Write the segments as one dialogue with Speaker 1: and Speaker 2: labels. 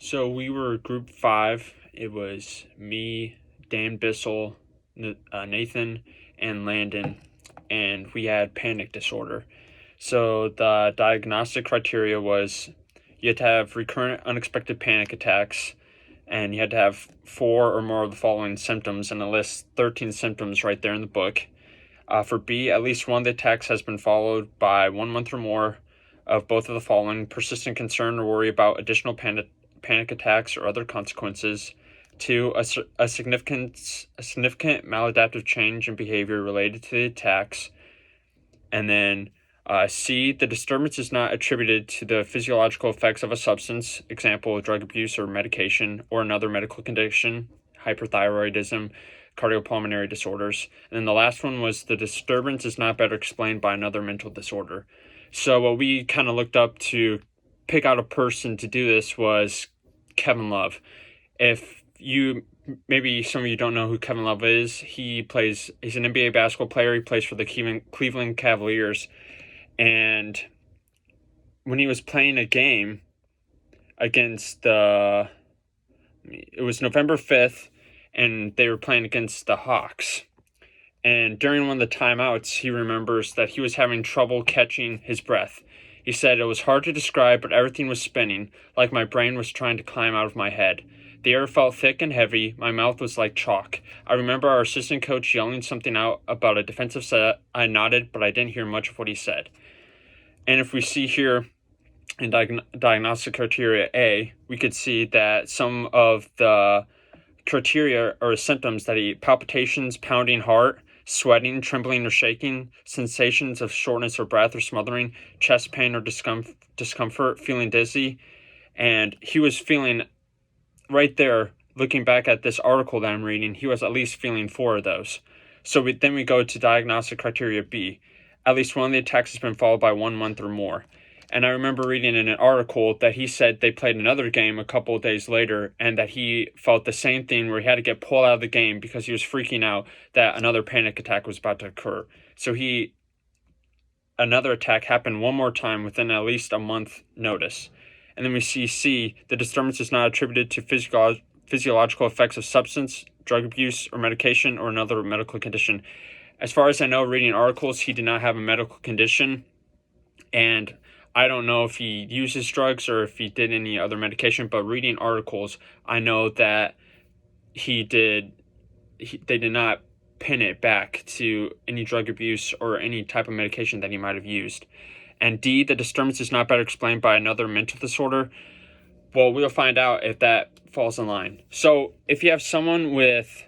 Speaker 1: So we were group five. It was me, Dan Bissell, Nathan, and Landon, and we had panic disorder. So the diagnostic criteria was you had to have recurrent unexpected panic attacks, and you had to have four or more of the following symptoms, and it lists 13 symptoms right there in the book. For B, at least one of the attacks has been followed by 1 month or more of both of the following: persistent concern or worry about additional panic attacks or other consequences. Two, a significant maladaptive change in behavior related to the attacks. And then C, the disturbance is not attributed to the physiological effects of a substance, example, drug abuse or medication, or another medical condition, hyperthyroidism, cardiopulmonary disorders. And then the last one was the disturbance is not better explained by another mental disorder. So what we kind of looked up to pick out a person to do this was Kevin Love. If you maybe some of you don't know who Kevin Love is, he's an NBA basketball player. He plays for the Cleveland Cavaliers, and when he was playing a game against it was November 5th, and they were playing against the Hawks. And during one of the timeouts, he remembers that he was having trouble catching his breath. He said, "It was hard to describe, but everything was spinning, like my brain was trying to climb out of my head. The air felt thick and heavy. My mouth was like chalk. I remember our assistant coach yelling something out about a defensive set. I nodded, but I didn't hear much of what he said." And if we see here in diagnostic criteria A, we could see that some of the criteria or symptoms that palpitations, pounding heart, sweating, trembling or shaking, sensations of shortness or breath or smothering, chest pain or discomfort, feeling dizzy. And he was feeling right there, looking back at this article that I'm reading, he was at least feeling four of those. So then we go to diagnostic criteria B. At least one of the attacks has been followed by 1 month or more. And I remember reading in an article that he said they played another game a couple of days later, and that he felt the same thing where he had to get pulled out of the game because he was freaking out that another panic attack was about to occur. So another attack happened one more time within at least a month notice. And then we see C, the disturbance is not attributed to physiological effects of substance, drug abuse, or medication, or another medical condition. As far as I know, reading articles, he did not have a medical condition. And I don't know if he uses drugs or if he did any other medication, but reading articles, I know that they did not pin it back to any drug abuse or any type of medication that he might have used. And D, the disturbance is not better explained by another mental disorder. Well, we'll find out if that falls in line. So if you have someone with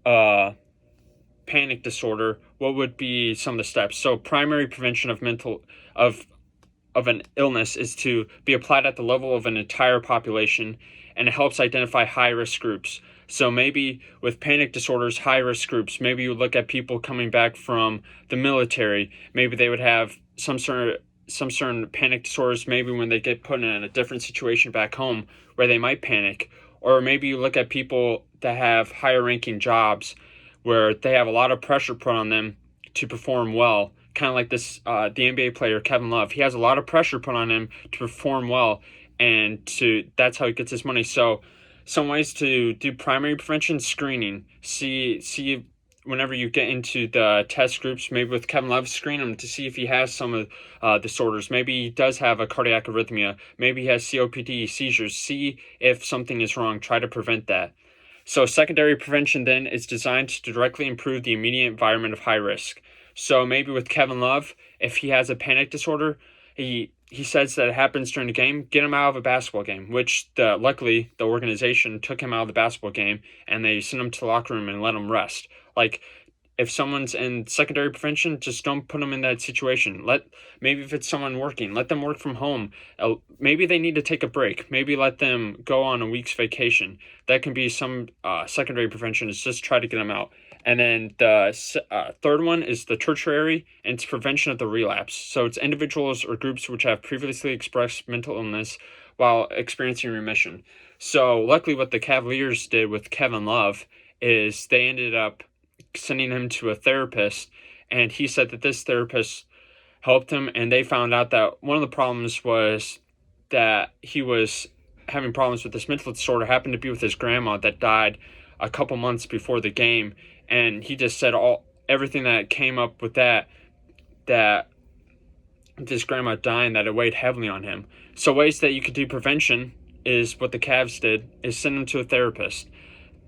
Speaker 1: panic disorder, what would be some of the steps? So primary prevention of an illness is to be applied at the level of an entire population, and it helps identify high-risk groups. So maybe with panic disorders, high-risk groups, maybe you look at people coming back from the military. Maybe they would have some certain panic disorders, maybe when they get put in a different situation back home where they might panic. Or maybe you look at people that have higher ranking jobs where they have a lot of pressure put on them to perform well. Kind of like this, the NBA player, Kevin Love. He has a lot of pressure put on him to perform well, and that's how he gets his money. So some ways to do primary prevention: screening. See whenever you get into the test groups, maybe with Kevin Love, screen him to see if he has some of disorders. Maybe he does have a cardiac arrhythmia. Maybe he has COPD, seizures. See if something is wrong. Try to prevent that. So secondary prevention then is designed to directly improve the immediate environment of high risk. So maybe with Kevin Love, if he has a panic disorder, he says that it happens during the game, get him out of a basketball game, which luckily the organization took him out of the basketball game and they sent him to the locker room and let him rest. Like, if someone's in secondary prevention, just don't put them in that situation. Maybe if it's someone working, let them work from home. Maybe they need to take a break. Maybe let them go on a week's vacation. That can be some secondary prevention, is just try to get them out. And then the third one is the tertiary, and it's prevention of the relapse. So it's individuals or groups which have previously expressed mental illness while experiencing remission. So luckily what the Cavaliers did with Kevin Love is they ended up sending him to a therapist, and he said that this therapist helped him, and they found out that one of the problems was that he was having problems with this mental disorder happened to be with his grandma that died a couple months before the game, and he just said everything that came up with that this grandma dying, that it weighed heavily on him. So ways that you could do prevention is what the Cavs did, is send him to a therapist.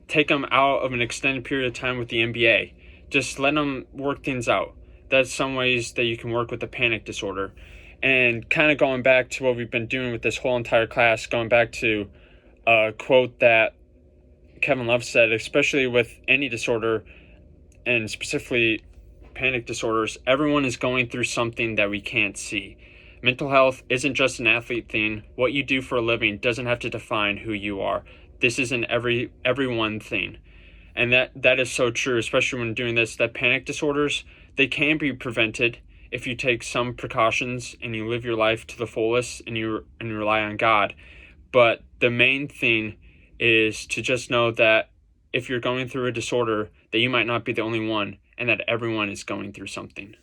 Speaker 1: Take him out of an extended period of time with the NBA. Just let him work things out. That's some ways that you can work with the panic disorder. And kind of going back to what we've been doing with this whole entire class, going back to a quote that Kevin Love said, especially with any disorder, and specifically panic disorders, everyone is going through something that we can't see. Mental health isn't just an athlete thing. What you do for a living doesn't have to define who you are. This is an everyone thing. And that is so true, especially when doing this, that panic disorders, they can be prevented if you take some precautions and you live your life to the fullest and you rely on God. But the main thing is to just know that if you're going through a disorder, that you might not be the only one, and that everyone is going through something.